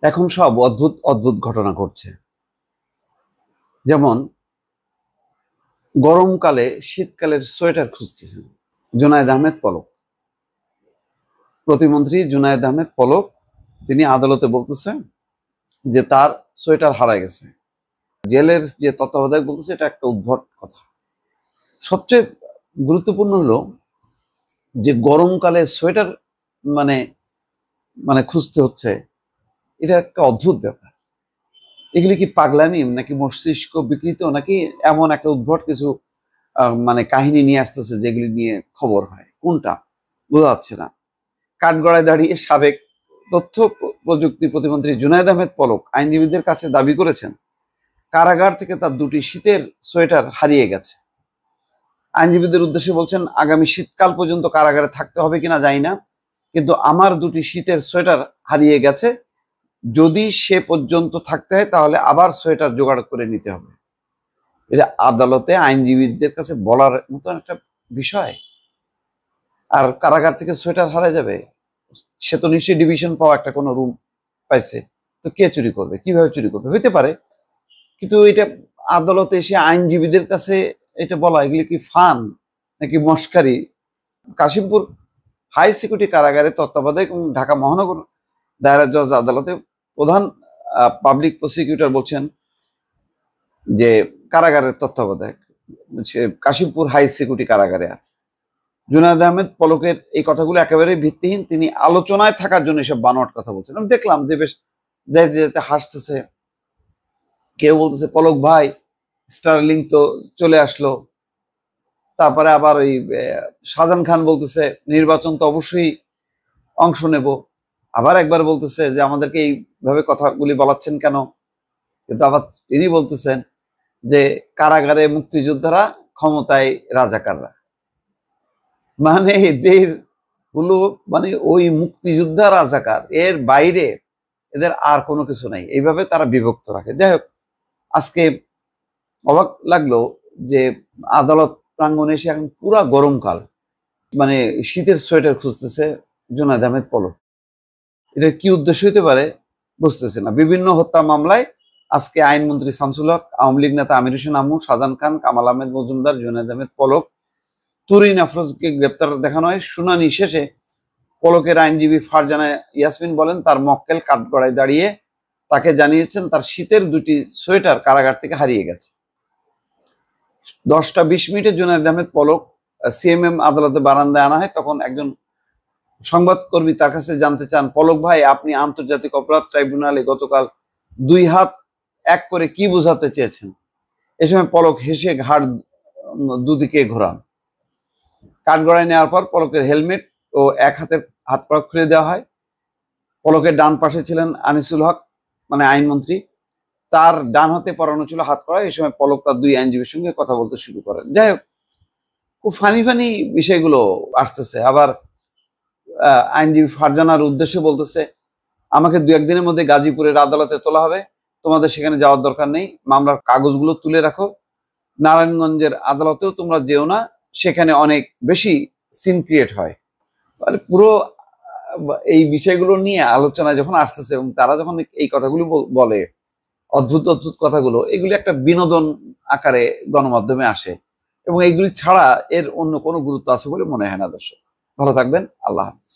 এখন সব অদ্ভুত অদ্ভুত ঘটনা ঘটছে। যেমন গরমকালে শীতকালের সোয়েটার খুঁজতেছেন জুনায়েদ আহমেদ পলক। প্রতিমন্ত্রী জুনায়েদ আহমেদ পলক তিনি আদালতে বলতেছেন যে তার সোয়েটার হারায় গেছে। জেলের যে তত্ত্বাবধায়ক বলতেছে এটা একটা উদ্ভট কথা। সবচেয়ে গুরুত্বপূর্ণ হলো যে গরমকালে সোয়েটার মানে মানে খুঁজতে হচ্ছে, এটা একটা অদ্ভুত ব্যাপার। এগুলি কি পাগলামি নাকি মস্তিষ্ক বিকৃত নাকি এমন একটা উদ্ভট কিছু মানে কাহিনী নিয়ে আসতেছে যেগুলি নিয়ে খবর হয়, কোনটা বোঝা যাচ্ছে না। কাঠগড়ায় দাঁড়িয়ে সাবেক তথ্য প্রযুক্তি প্রতিমন্ত্রী জুনায়েদ আহমেদ পলক আইনজীবীদের কাছে দাবি করেছেন কারাগার থেকে তার দুটি শীতের সোয়েটার হারিয়ে গেছে। আইনজীবীদের উদ্দেশ্যে বলছেন, আগামী শীতকাল পর্যন্ত কারাগারে থাকতে হবে কিনা জানি না, কিন্তু আমার দুটি শীতের সোয়েটার হারিয়ে গেছে। যদি সে পর্যন্ত থাকতে হয় তাহলে আবার সোয়েটার জোগাড় করে নিতে হবে। এটা আদালতে আইনজীবীদের কাছে বলার মতো একটা বিষয়। আর কারাগার থেকে সোয়েটার হারা যাবে, সে তো নিশ্চয়ই ডিভিশন পাওয়া একটা কোনো রুম পাইছে, তো কে চুরি করবে, কিভাবে চুরি করবে, হইতে পারে। কিন্তু এটা আদালতে এসে আইনজীবীদের কাছে এটা বলা, এগুলি কি ফান নাকি মস্কারি? কাশিমপুর হাই সিকিউরিটি কারাগারে তত্ত্বাবধায়ক এবং ঢাকা মহানগর দায়রা জজ আদালতে প্রধান পাবলিক প্রসিকিউটর বলছেন যে কারাগারের তত্ত্বাবধায়ক সে কাশিমপুর হাই সিকিউরিটি কারাগারে আছে। জুনায়েদ আহমেদ পলকের এই কথাগুলো একেবারেই ভিত্তিহীন। তিনি আলোচনায় থাকার জন্য এসব বানোয়াট কথা বলছেন। আমি দেখলাম যে বেশ যাইতে যেতে হাসতেছে, কেউ বলতেছে পলক ভাই স্টারলিং তো চলে আসলো, তারপরে আবার ওই শাহজাহান খান বলতেছে নির্বাচন তো অবশ্যই অংশ নেব, আবার একবার বলতেছে যে আমাদেরকে এইভাবে কথাগুলি বলাচ্ছেন কেন, কিন্তু আবার তিনি বলতেছেন যে কারাগারে মুক্তিযোদ্ধারা, ক্ষমতায় রাজাকাররা। মানে এদের হলো মানে ওই মুক্তিযোদ্ধা রাজাকার, এর বাইরে এদের আর কোনো কিছু নাই, এইভাবে তারা বিভক্ত রাখে। যাই হোক, আজকে অবাক লাগলো যে আদালত প্রাঙ্গণে এসে এখন পুরা গরমকাল মানে শীতের সোয়েটার খুঁজতেছে জুনায়েদ আহমেদ পলক। এটা কি উদ্দেশ্য হতে পারে বুঝতেছে না। বিভিন্ন হত্যা মামলায় আজকে আইনমন্ত্রী শামসুল হক, আওয়ামী লীগ নেতা আমির হোসেন আমু, শাহজাহান খান, কামাল আহমেদ মজুমদার, জুনায়েদ আহমেদ পলক, তুরিন আফরোজকে গ্রেপ্তার দেখানো হয়। শুনানি শেষে পলকের আইনজীবী ফারজানা ইয়াসমিন বলেন, তার মক্কেল কাঠগড়ায় দাঁড়িয়ে তাকে জানিয়েছেন তার শীতের দুটি সোয়েটার কারাগার থেকে হারিয়ে গেছে। 10টা 20 মিনিটে জুনায়েদ আহমেদ পলক সিএমএম আদালতে বারান্দায় আনা হয়। তখন একজন সংবাদকর্মী তার কাছে জানতে চান, পলক ভাই আপনি আন্তর্জাতিক অপরাধ ট্রাইব্যুনালে গতকাল 2 হাত এক করে কি বোঝাতে চেয়েছেন? এ সময় পলক হেসে ঘাড় দুদিকে ঘোরান। কাঠগড়ায় নেওয়ার পর পলকের হেলমেট ও এক হাতের হাত পা খুলে দেওয়া হয়। পলকের ডান পাশে ছিলেন আনিসুল হক মানে আইনমন্ত্রী, তার ডান হাতে পরানো ছিল হাত কড়া। এই সময় পলক তার 2 আইনজীবীর সঙ্গে কথা বলতে শুরু করেন। যাই হোক, খুব ফানি ফানি বিষয়গুলো আসতেছে। আবার আইনজীবী ফারজানার উদ্দেশ্যে বলতেছে, আমাকে 2-1 দিনের মধ্যে গাজীপুরের আদালতে তোলা হবে, তোমাদের সেখানে যাওয়ার দরকার নেই, মামলার কাগজগুলো তুলে রাখো। নারায়ণগঞ্জের আদালতেও তোমরা যেও না, সেখানে অনেক বেশি সিন ক্রিয়েট হয়। মানে পুরো এই বিষয়গুলো নিয়ে আলোচনা যখন আসতেছে এবং তারা যখন এই কথাগুলো বলে, অদ্ভুত অদ্ভুত কথাগুলো, এগুলি একটা বিনোদন আকারে গণমাধ্যমে আসে এবং এইগুলি ছাড়া এর অন্য কোনো গুরুত্ব আছে বলে মনে হয় না। দর্শক ভালো থাকবেন, আল্লাহ হাফিজ।